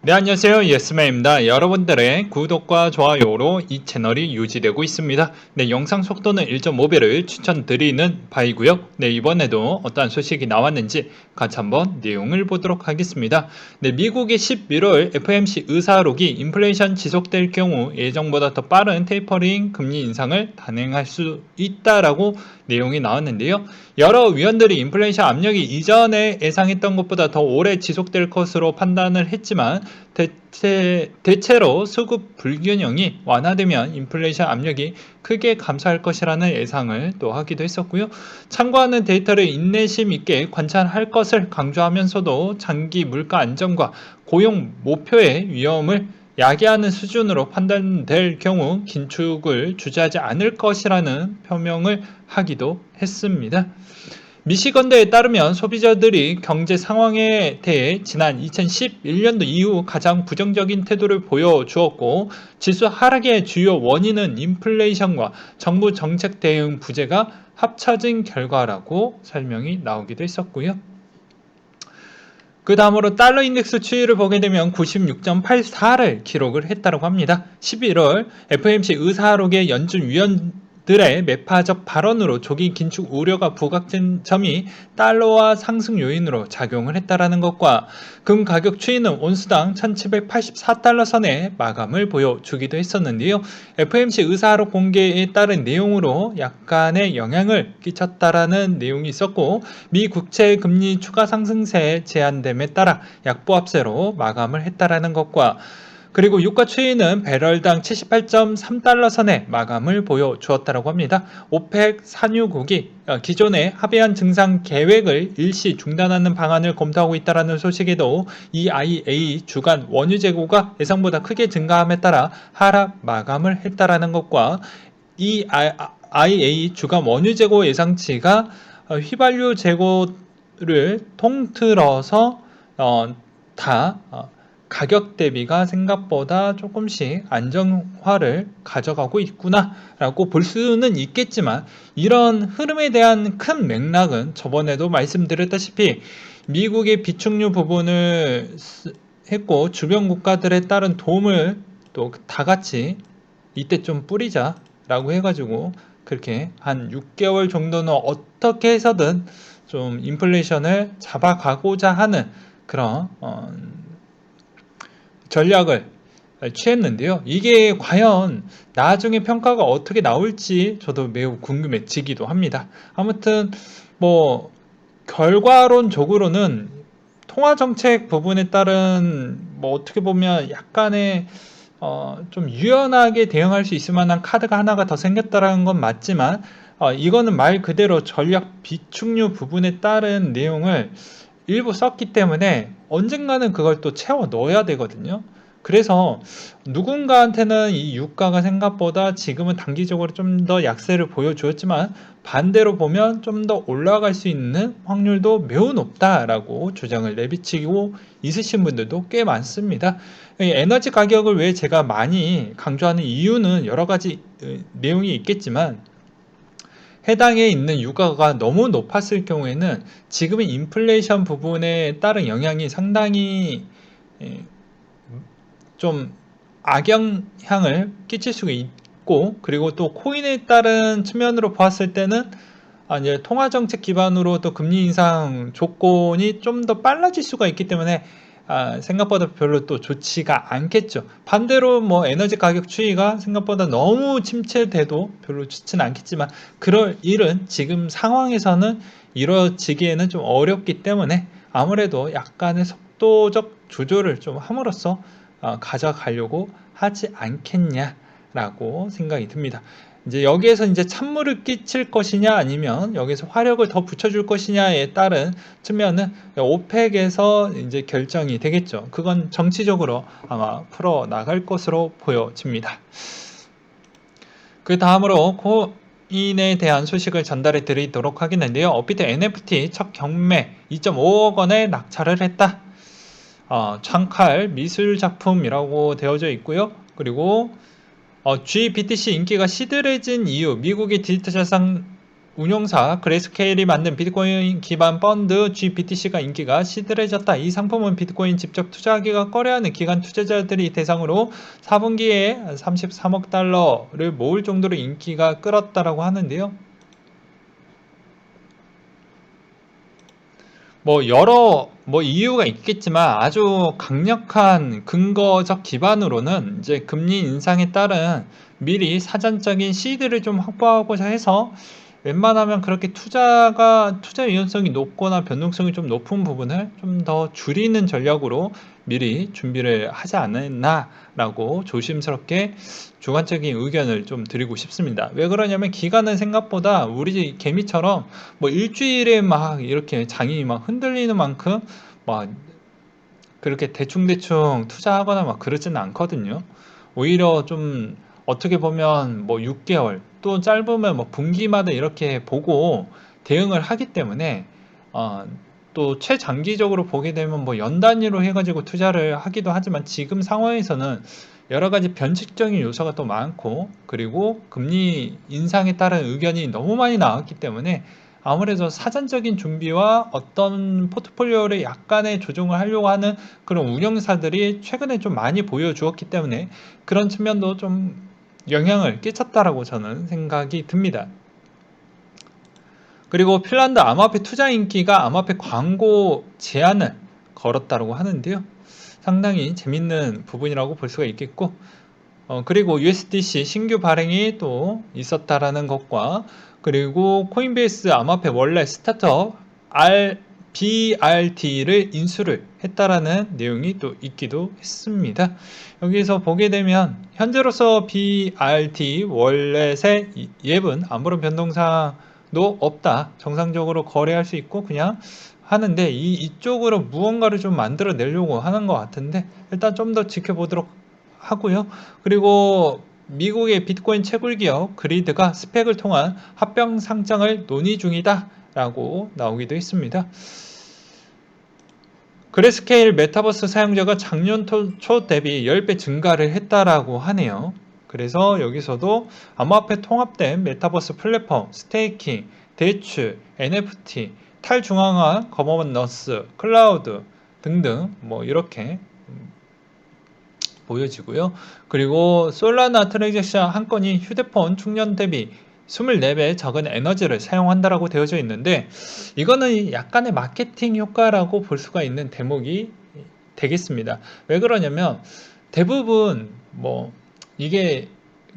네, 안녕하세요. 예스맨입니다. 여러분들의 구독과 좋아요로 이 채널이 유지되고 있습니다. 네, 영상 속도는 1.5배를 추천드리는 바이고요. 네, 이번에도 어떠한 소식이 나왔는지 같이 한번 내용을 보도록 하겠습니다. 네, 미국의 11월 FOMC 의사록이 인플레이션 지속될 경우 예정보다 더 빠른 테이퍼링 금리 인상을 단행할 수 있다라고 내용이 나왔는데요. 여러 위원들이 인플레이션 압력이 이전에 예상했던 것보다 더 오래 지속될 것으로 판단을 했지만 대체로 수급 불균형이 완화되면 인플레이션 압력이 크게 감소할 것이라는 예상을 또 하기도 했었고요. 참고하는 데이터를 인내심 있게 관찰할 것을 강조하면서도 장기 물가 안정과 고용 목표의 위험을 야기하는 수준으로 판단될 경우 긴축을 주저하지 않을 것이라는 표명을 하기도 했습니다. 미시건대에 따르면 소비자들이 경제 상황에 대해 지난 2011년도 이후 가장 부정적인 태도를 보여주었고, 지수 하락의 주요 원인은 인플레이션과 정부 정책 대응 부재가 합쳐진 결과라고 설명이 나오기도 했었고요. 그 다음으로 달러 인덱스 추이를 보게 되면 96.84를 기록을 했다고 합니다. 11월 FOMC 의사록의 연준 위원들의 매파적 발언으로 조기 긴축 우려가 부각된 점이 달러와 상승 요인으로 작용을 했다라는 것과 금 가격 추이는 온수당 1784달러 선에 마감을 보여주기도 했었는데요. FOMC 의사록 공개에 따른 내용으로 약간의 영향을 끼쳤다라는 내용이 있었고, 미 국채 금리 추가 상승세 제한됨에 따라 약보합세로 마감을 했다라는 것과, 그리고 유가 추이는 배럴당 78.3달러 선에 마감을 보여주었다고 합니다. 오펙 산유국이 기존에 합의한 증상 계획을 일시 중단하는 방안을 검토하고 있다는 소식에도 EIA 주간 원유 재고가 예상보다 크게 증가함에 따라 하락 마감을 했다라는 것과, EIA 주간 원유 재고 예상치가 휘발유 재고를 통틀어서 다 가격 대비가 생각보다 조금씩 안정화를 가져가고 있구나 라고 볼 수는 있겠지만, 이런 흐름에 대한 큰 맥락은 저번에도 말씀드렸다시피 미국의 비축유 부분을 했고, 주변 국가들에 따른 도움을 또 다 같이 이때 좀 뿌리자 라고 해가지고 그렇게 한 6개월 정도는 어떻게 해서든 좀 인플레이션을 잡아가고자 하는 그런 전략을 취했는데요. 이게 과연 나중에 평가가 어떻게 나올지 저도 매우 궁금해지기도 합니다. 아무튼 뭐 결과론적으로는 통화정책 부분에 따른 뭐 어떻게 보면 약간의 좀 유연하게 대응할 수 있을 만한 카드가 하나가 더 생겼다라는 건 맞지만, 이거는 말 그대로 전략 비축류 부분에 따른 내용을 일부 썼기 때문에 언젠가는 그걸 또 채워 넣어야 되거든요. 그래서 누군가한테는 이 유가가 생각보다 지금은 단기적으로 좀 더 약세를 보여주었지만, 반대로 보면 좀 더 올라갈 수 있는 확률도 매우 높다라고 주장을 내비치고 있으신 분들도 꽤 많습니다. 에너지 가격을 왜 제가 많이 강조하는 이유는 여러 가지 내용이 있겠지만, 해당에 있는 유가가 너무 높았을 경우에는 지금의 인플레이션 부분에 따른 영향이 상당히 좀 악영향을 끼칠 수가 있고, 그리고 또 코인에 따른 측면으로 보았을 때는 이제 통화정책 기반으로 또 금리 인상 조건이 좀 더 빨라질 수가 있기 때문에 생각보다 별로 또 좋지가 않겠죠. 반대로 뭐 에너지 가격 추이가 생각보다 너무 침체돼도 별로 좋지는 않겠지만, 그럴 일은 지금 상황에서는 이루어지기에는 좀 어렵기 때문에 아무래도 약간의 속도적 조절을 좀 함으로써 가져가려고 하지 않겠냐라고 생각이 듭니다. 이제 여기에서 이제 찬물을 끼칠 것이냐 아니면 여기서 화력을 더 붙여줄 것이냐에 따른 측면은 오펙에서 이제 결정이 되겠죠. 그건 정치적으로 아마 풀어 나갈 것으로 보여집니다. 그 다음으로 코인에 대한 소식을 전달해 드리도록 하겠는데요. 업비트 NFT 첫 경매 2.5억 원에 낙찰을 했다. 창칼 미술 작품이라고 되어져 있고요. 그리고 GBTC 인기가 시들해진 이유, 미국의 디지털 자산 운용사 그레이스케일이 만든 비트코인 기반 펀드 GBTC가 인기가 시들해졌다. 이 상품은 비트코인 직접 투자하기가 꺼려하는 기관 투자자들이 대상으로 4분기에 33억 달러를 모을 정도로 인기가 끌었다라고 하는데요. 여러 이유가 있겠지만 아주 강력한 근거적 기반으로는 이제 금리 인상에 따른 미리 사전적인 시드를 좀 확보하고자 해서 웬만하면 그렇게 투자 유연성이 높거나 변동성이 좀 높은 부분을 좀 더 줄이는 전략으로 미리 준비를 하지 않았나라고 조심스럽게 주관적인 의견을 좀 드리고 싶습니다. 왜 그러냐면 기간은 생각보다 우리 개미처럼 일주일에 막 이렇게 장이 막 흔들리는 만큼 막 그렇게 대충대충 투자하거나 막 그러지는 않거든요. 오히려 좀 어떻게 보면 6개월 또 짧으면 분기마다 이렇게 보고 대응을 하기 때문에 어, 또 최장기적으로 보게 되면 연 단위로 해가지고 투자를 하기도 하지만 지금 상황에서는 여러 가지 변칙적인 요소가 또 많고 그리고 금리 인상에 따른 의견이 너무 많이 나왔기 때문에 아무래도 사전적인 준비와 어떤 포트폴리오를 약간의 조정을 하려고 하는 그런 운영사들이 최근에 좀 많이 보여주었기 때문에 그런 측면도 좀 영향을 끼쳤다라고 저는 생각이 듭니다. 그리고 핀란드 암호화폐 투자 인기가 암호화폐 광고 제한을 걸었다고 하는데요. 상당히 재밌는 부분이라고 볼 수가 있겠고 그리고 USDC 신규 발행이 또 있었다라는 것과 그리고 코인베이스 암호화폐 원래 스타트업 BRT를 인수를 했다라는 내용이 또 있기도 했습니다. 여기서 보게 되면 현재로서 BRT 월렛의 예분 아무런 변동사항도 없다. 정상적으로 거래할 수 있고 그냥 하는데 이쪽으로 무언가를 좀 만들어 내려고 하는 것 같은데 일단 좀 더 지켜보도록 하고요. 그리고 미국의 비트코인 채굴 기업 그리드가 스펙을 통한 합병 상장을 논의 중이다 라고 나오기도 했습니다. 그레스케일 메타버스 사용자가 작년 초 대비 10배 증가를 했다라고 하네요. 그래서 여기서도 암호화폐 통합된 메타버스 플랫폼, 스테이킹, 대출, NFT, 탈중앙화, 거버넌스, 클라우드 등등 이렇게 보여지고요. 그리고 솔라나 트랜잭션 한 건이 휴대폰 충전 대비 24배 적은 에너지를 사용한다라고 되어져 있는데 이거는 약간의 마케팅 효과라고 볼 수가 있는 대목이 되겠습니다. 왜 그러냐면 대부분 이게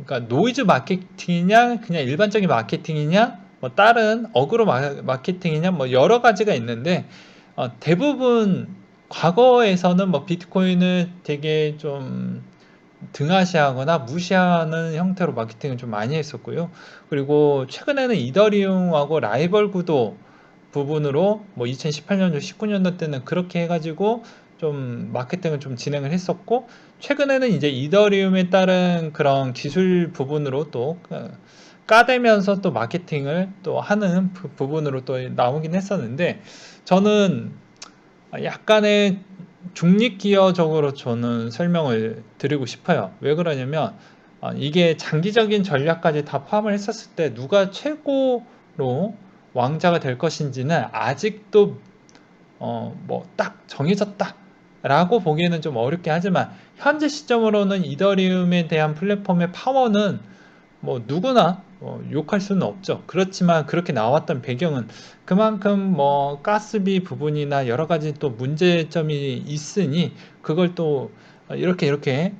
그러니까 노이즈 마케팅이냐 그냥 일반적인 마케팅이냐 다른 어그로 마케팅이냐 여러 가지가 있는데 대부분 과거에서는 비트코인을 되게 좀 등하시하거나 무시하는 형태로 마케팅을 좀 많이 했었고요. 그리고 최근에는 이더리움하고 라이벌 구도 부분으로 2018년도, 19년도 때는 그렇게 해가지고 좀 마케팅을 좀 진행을 했었고 최근에는 이제 이더리움에 따른 그런 기술 부분으로 또 까대면서 또 마케팅을 또 하는 부분으로 또 나오긴 했었는데 저는 약간의 중립기어적으로 저는 설명을 드리고 싶어요. 왜 그러냐면 이게 장기적인 전략까지 다 포함을 했었을 때 누가 최고로 왕자가 될 것인지는 아직도 딱 정해졌다 라고 보기에는 좀 어렵긴 하지만 현재 시점으로는 이더리움에 대한 플랫폼의 파워는 누구나 욕할 수는 없죠. 그렇지만 그렇게 나왔던 배경은 그만큼 가스비 부분이나 여러 가지 또 문제점이 있으니 그걸 또 이렇게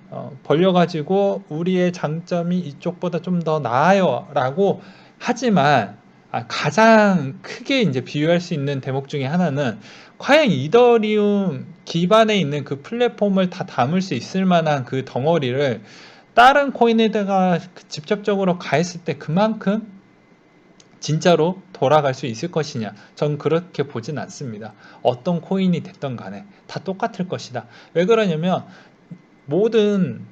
벌려가지고 우리의 장점이 이쪽보다 좀 더 나아요 라고 하지만 가장 크게 이제 비유할 수 있는 대목 중에 하나는 과연 이더리움 기반에 있는 그 플랫폼을 다 담을 수 있을 만한 그 덩어리를 다른 코인에다가 직접적으로 가했을 때 그만큼 진짜로 돌아갈 수 있을 것이냐? 전 그렇게 보진 않습니다. 어떤 코인이 됐던 간에 다 똑같을 것이다. 왜 그러냐면 모든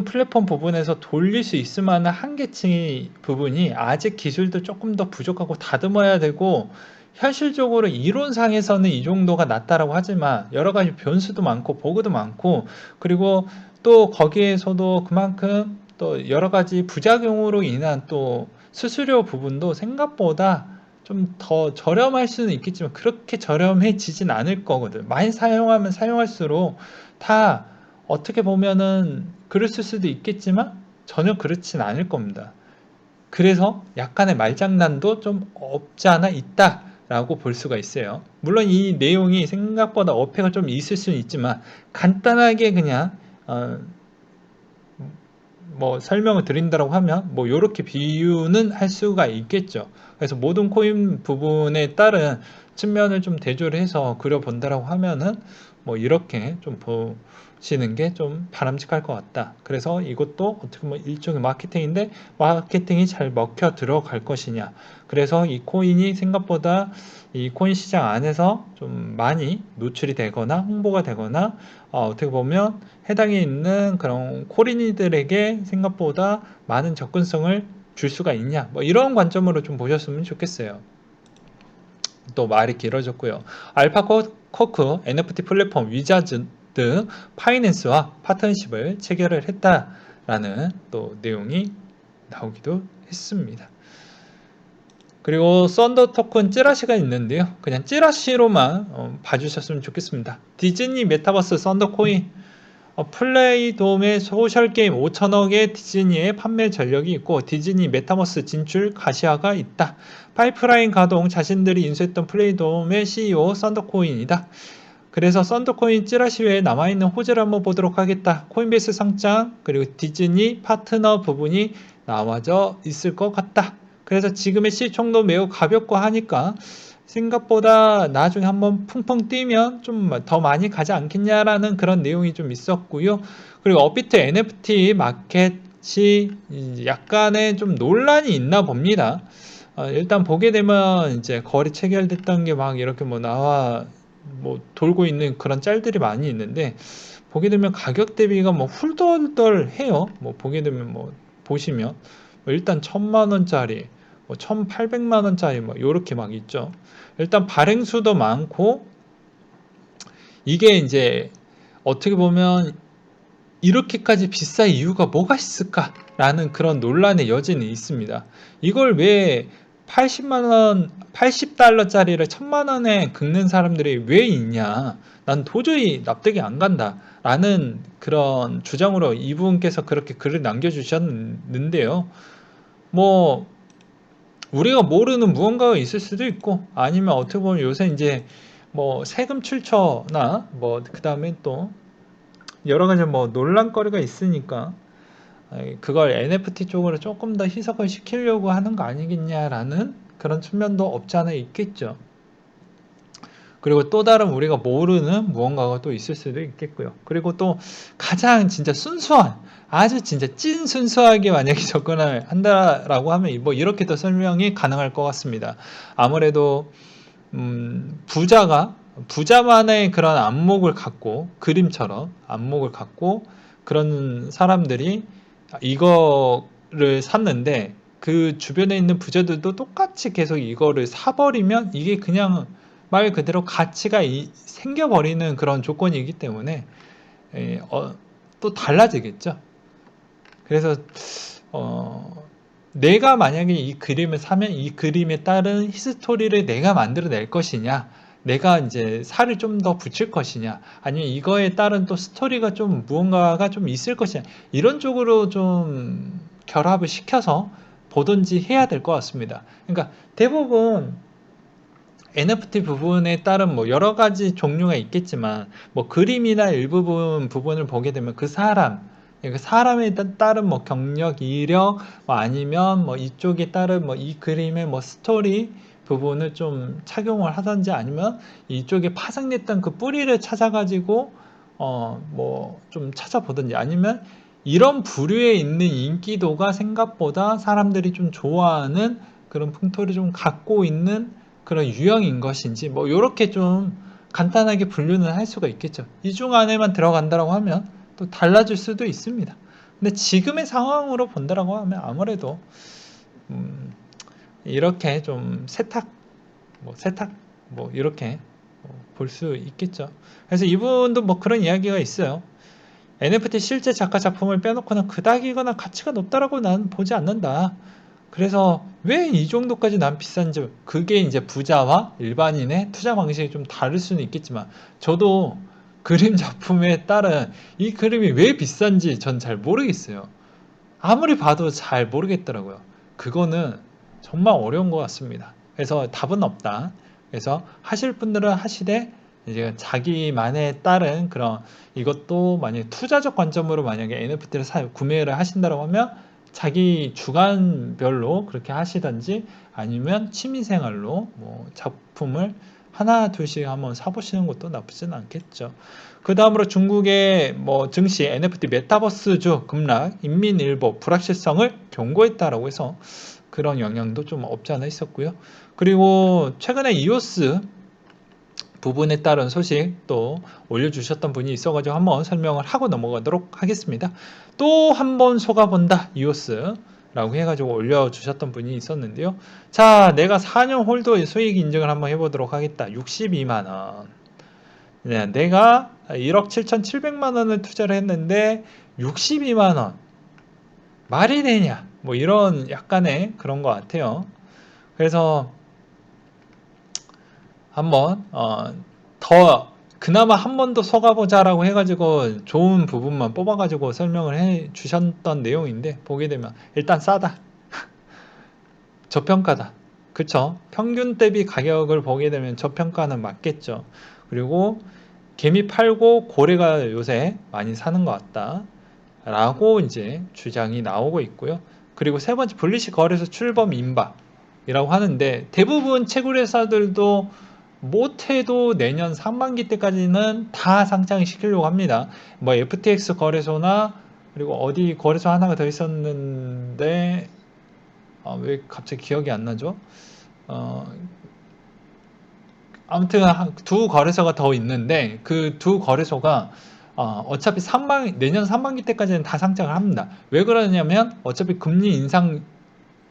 플랫폼 부분에서 돌릴 수 있을 만한 한계치 부분이 아직 기술도 조금 더 부족하고 다듬어야 되고 현실적으로 이론상에서는 이 정도가 낫다라고 하지만 여러 가지 변수도 많고 보고도 많고 그리고 또 거기에서도 그만큼 또 여러 가지 부작용으로 인한 또 수수료 부분도 생각보다 좀 더 저렴할 수는 있겠지만 그렇게 저렴해지진 않을 거거든. 많이 사용하면 사용할수록 다 어떻게 보면은 그랬을 수도 있겠지만 전혀 그렇진 않을 겁니다. 그래서 약간의 말장난도 좀 없지 않아 있다라고 볼 수가 있어요. 물론 이 내용이 생각보다 어폐가 좀 있을 수는 있지만 간단하게 그냥 뭐 설명을 드린다고 하면 뭐 이렇게 비유는 할 수가 있겠죠. 그래서 모든 코인 부분에 따른 측면을 좀 대조를 해서 그려본다라고 하면은 뭐 이렇게 좀 보시는 게 좀 바람직할 것 같다. 그래서 이것도 어떻게 보면 일종의 마케팅인데 마케팅이 잘 먹혀 들어갈 것이냐. 그래서 이 코인이 생각보다 이 코인 시장 안에서 좀 많이 노출이 되거나 홍보가 되거나 어떻게 보면 해당에 있는 그런 코린이들에게 생각보다 많은 접근성을 줄 수가 있냐 뭐 이런 관점으로 좀 보셨으면 좋겠어요. 또 말이 길어졌고요. 알파코크 NFT 플랫폼 위자드 파이낸스와 파트너십을 체결을 했다라는 또 내용이 나오기도 했습니다. 그리고 썬더 토큰 찌라시가 있는데요. 그냥 찌라시로만 봐주셨으면 좋겠습니다. 디즈니 메타버스 썬더 코인 플레이돔의 소셜게임 5천억의 디즈니의 판매 전력이 있고 디즈니 메타버스 진출 가시화가 있다. 파이프라인 가동 자신들이 인수했던 플레이돔의 CEO 썬더코인이다. 그래서 썬더코인 찌라시 외에 남아있는 호재를 한번 보도록 하겠다. 코인베이스 상장 그리고 디즈니 파트너 부분이 나와져 있을 것 같다. 그래서 지금의 시총도 매우 가볍고 하니까 생각보다 나중에 한번 풍풍 뛰면 좀 더 많이 가지 않겠냐라는 그런 내용이 좀 있었고요. 그리고 업비트 NFT 마켓이 약간의 좀 논란이 있나 봅니다. 일단 보게 되면 이제 거래 체결됐던 게 막 이렇게 뭐 나와 뭐 돌고 있는 그런 짤들이 많이 있는데 보게 되면 가격 대비가 뭐 훌덜덜해요. 뭐 보게 되면 뭐 보시면 뭐 일단 1,000만 원짜리 뭐 1,800만 원짜리 뭐 요렇게 막 있죠. 일단 발행 수도 많고 이게 이제 어떻게 보면 이렇게까지 비쌀 이유가 뭐가 있을까라는 그런 논란의 여지는 있습니다. 이걸 왜 80만 원, 80달러짜리를 1,000만 원에 긁는 사람들이 왜 있냐? 난 도저히 납득이 안 간다라는 그런 주장으로 이분께서 그렇게 글을 남겨주셨는데요. 뭐 우리가 모르는 무언가가 있을 수도 있고 아니면 어떻게 보면 요새 이제 뭐 세금 출처나 뭐 그다음에 또 여러 가지 뭐 논란거리가 있으니까 그걸 NFT 쪽으로 조금 더 희석을 시키려고 하는 거 아니겠냐라는 그런 측면도 없지 않아 있겠죠. 그리고 또 다른 우리가 모르는 무언가가 또 있을 수도 있겠고요. 그리고 또 가장 진짜 순수한 아주 진짜 찐 순수하게 만약에 접근을 한다라고 하면 뭐 이렇게 더 설명이 가능할 것 같습니다. 아무래도 부자만의 그런 안목을 갖고 그림처럼 안목을 갖고 그런 사람들이 이거를 샀는데 그 주변에 있는 부자들도 똑같이 계속 이거를 사버리면 이게 그냥 말 그대로 가치가 생겨버리는 그런 조건이기 때문에 또 달라지겠죠. 그래서 내가 만약에 이 그림을 사면 이 그림에 따른 히스토리를 내가 만들어낼 것이냐, 내가 이제 살을 좀 더 붙일 것이냐, 아니면 이거에 따른 또 스토리가 좀 무언가가 좀 있을 것이냐, 이런 쪽으로 좀 결합을 시켜서 보든지 해야 될 것 같습니다. 그러니까 대부분 NFT 부분에 따른 뭐 여러 가지 종류가 있겠지만 뭐 그림이나 일부분 부분을 보게 되면 그 사람 그 사람에 따른 뭐 경력, 이력 뭐 아니면 뭐 이쪽에 따른 뭐 이 그림의 뭐 스토리 부분을 좀 착용을 하든지 아니면 이쪽에 파생됐던 그 뿌리를 찾아가지고 뭐 좀 찾아보든지 아니면 이런 부류에 있는 인기도가 생각보다 사람들이 좀 좋아하는 그런 풍토를 좀 갖고 있는 그런 유형인 것인지 뭐 이렇게 좀 간단하게 분류는 할 수가 있겠죠. 이 중 안에만 들어간다고 하면 또 달라질 수도 있습니다. 근데 지금의 상황으로 본다라고 하면 아무래도 이렇게 좀 세탁 뭐 이렇게 볼 수 있겠죠. 그래서 이분도 뭐 그런 이야기가 있어요. NFT 실제 작가 작품을 빼놓고는 그닥이거나 가치가 높다라고 난 보지 않는다. 그래서 왜 이 정도까지 난 비싼지, 그게 이제 부자와 일반인의 투자 방식이 좀 다를 수는 있겠지만, 저도 그림 작품에 따른 이 그림이 왜 비싼지 전 잘 모르겠어요. 아무리 봐도 잘 모르겠더라고요. 그거는 정말 어려운 것 같습니다. 그래서 답은 없다. 그래서 하실 분들은 하시되, 이제 자기만에 따른 그런, 이것도 만약에 투자적 관점으로 만약에 NFT를 구매를 하신다고 하면 자기 주관별로 그렇게 하시든지, 아니면 취미생활로 뭐 작품을 하나 둘씩 한번 사보시는 것도 나쁘진 않겠죠. 그 다음으로 중국의 뭐 증시 NFT 메타버스주 급락, 인민일보 불확실성을 경고했다라고 해서 그런 영향도 좀 없지 않아 있었고요. 그리고 최근에 이오스 부분에 따른 소식 또 올려주셨던 분이 있어가지고 한번 설명을 하고 넘어가도록 하겠습니다. 또 한 번 속아본다 이오스 라고 해가지고 올려주셨던 분이 있었는데요. 자, 내가 4년 홀더의 수익 인증을 한번 해보도록 하겠다. 62만원. 네, 내가 1억 7,700만 원을 투자를 했는데 62만 원 말이 되냐? 뭐 이런 약간의 그런 것 같아요. 그래서 한번 더 그나마 한 번 더 속아보자라고 해가지고 좋은 부분만 뽑아가지고 설명을 해 주셨던 내용인데, 보게 되면 일단 싸다, 저평가다, 그쵸? 평균 대비 가격을 보게 되면 저평가는 맞겠죠. 그리고 개미 팔고 고래가 요새 많이 사는 것 같다 라고 이제 주장이 나오고 있고요. 그리고 세 번째, 분리식 거래소 출범 임박이라고 하는데, 대부분 채굴회사들도 못해도 내년 상반기 때까지는 다 상장시키려고 합니다. 뭐 FTX 거래소나, 그리고 어디 거래소 하나가 더 있었는데 왜 갑자기 기억이 안 나죠? 어, 아무튼 두 거래소가 더 있는데, 그 두 거래소가 어차피 내년 상반기 때까지는 다 상장을 합니다. 왜 그러냐면 어차피 금리 인상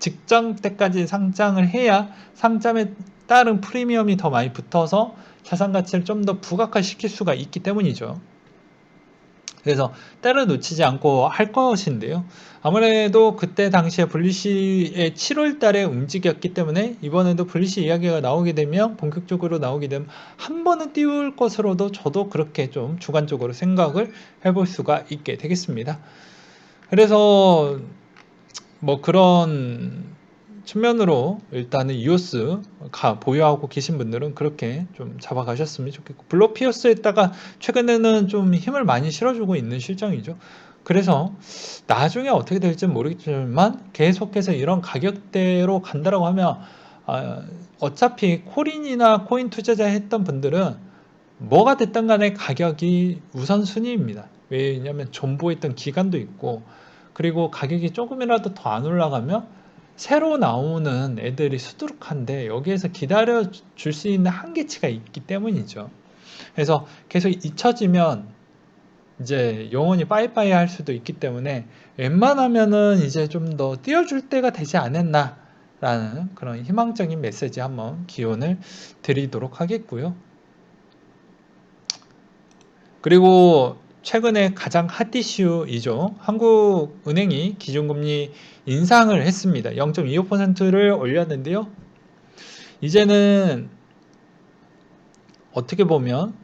직전 때까지 상장을 해야 상장에 따른 프리미엄이 더 많이 붙어서 자산 가치를 좀 더 부각화시킬 수가 있기 때문이죠. 그래서 때를 놓치지 않고 할 것인데요. 아무래도 그때 당시에 분리시의 7월 달에 움직였기 때문에 이번에도 분리시 이야기가 나오게 되면, 본격적으로 나오게 되면 한 번은 띄울 것으로도 저도 그렇게 좀 주관적으로 생각을 해볼 수가 있게 되겠습니다. 그래서 뭐 그런 측면으로 일단은 이오스 보유하고 계신 분들은 그렇게 좀 잡아가셨으면 좋겠고, 블로피어스에다가 최근에는 좀 힘을 많이 실어주고 있는 실정이죠. 그래서 나중에 어떻게 될지는 모르겠지만 계속해서 이런 가격대로 간다라고 하면, 어차피 코인이나 코인 투자자 했던 분들은 뭐가 됐든 간에 가격이 우선순위입니다. 왜냐하면 존버했던 기간도 있고, 그리고 가격이 조금이라도 더 안 올라가면 새로 나오는 애들이 수두룩한데 여기에서 기다려 줄 수 있는 한계치가 있기 때문이죠. 그래서 계속 잊혀지면 이제 영원히 빠이빠이 할 수도 있기 때문에, 웬만하면은 이제 좀 더 띄워줄 때가 되지 않았나 라는 그런 희망적인 메시지 한번 기원을 드리도록 하겠고요. 그리고 최근에 가장 핫 이슈이죠. 한국은행이 기준금리 인상을 했습니다. 0.25%를 올렸는데요. 이제는 어떻게 보면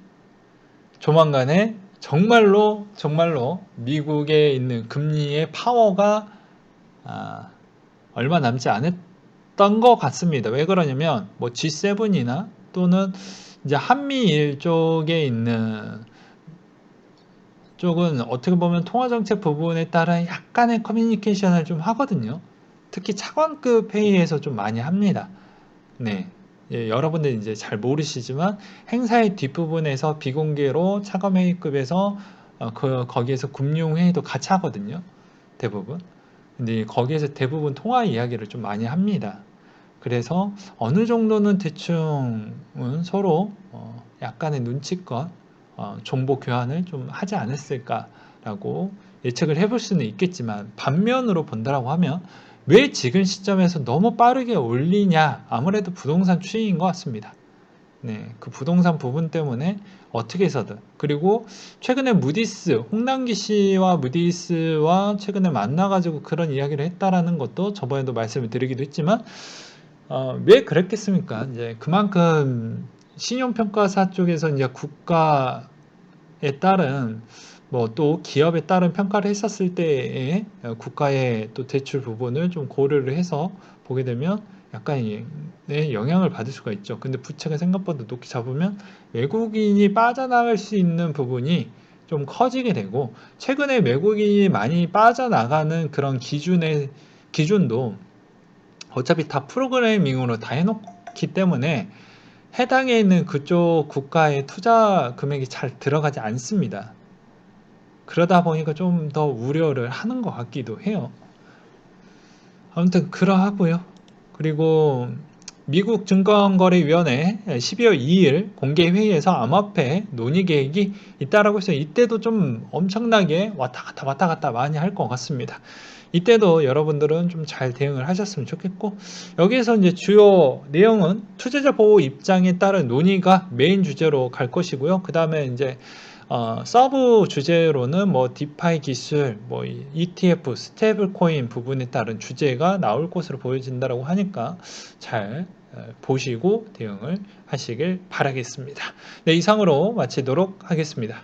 조만간에 정말로 미국에 있는 금리의 파워가 얼마 남지 않았던 것 같습니다. 왜 그러냐면 뭐 G7이나 또는 이제 한미일 쪽에 있는 쪽은 어떻게 보면 통화정책 부분에 따라 약간의 커뮤니케이션을 좀 하거든요. 특히 차관급 회의에서 좀 많이 합니다. 네. 예, 여러분들 이제 잘 모르시지만 행사의 뒷부분에서 비공개로 차관회의급에서 거기에서 금융회의도 같이 하거든요. 대부분. 근데 거기에서 대부분 통화 이야기를 좀 많이 합니다. 그래서 어느 정도는 대충은 서로 약간의 눈치껏 정보 교환을 좀 하지 않았을까라고 예측을 해볼 수는 있겠지만, 반면으로 본다라고 하면 왜 지금 시점에서 너무 빠르게 올리냐? 아무래도 부동산 추이인 것 같습니다. 네, 그 부동산 부분 때문에 어떻게 해서든. 그리고 최근에 무디스, 홍남기 씨와 무디스와 최근에 만나가지고 그런 이야기를 했다라는 것도 저번에도 말씀을 드리기도 했지만, 왜 그랬겠습니까? 이제 그만큼 신용평가사 쪽에서 이제 국가에 따른 뭐 또 기업에 따른 평가를 했었을 때에 국가의 또 대출 부분을 좀 고려를 해서 보게 되면 약간의 영향을 받을 수가 있죠. 근데 부채가 생각보다 높게 잡으면 외국인이 빠져나갈 수 있는 부분이 좀 커지게 되고, 최근에 외국인이 많이 빠져나가는 그런 기준도 어차피 다 프로그래밍으로 다 해놓기 때문에 해당에 있는 그쪽 국가의 투자 금액이 잘 들어가지 않습니다. 그러다 보니까 좀 더 우려를 하는 것 같기도 해요. 아무튼 그러하고요. 그리고 미국 증권거래위원회 12월 2일 공개 회의에서 암호화폐 논의 계획이 있다라고 해서 이때도 좀 엄청나게 왔다 갔다 많이 할 것 같습니다. 이때도 여러분들은 좀 잘 대응을 하셨으면 좋겠고, 여기에서 이제 주요 내용은 투자자 보호 입장에 따른 논의가 메인 주제로 갈 것이고요. 그 다음에 이제 서브 주제로는 뭐 디파이 기술, 뭐 ETF, 스테이블 코인 부분에 따른 주제가 나올 것으로 보여진다라고 하니까 잘 보시고 대응을 하시길 바라겠습니다. 네, 이상으로 마치도록 하겠습니다.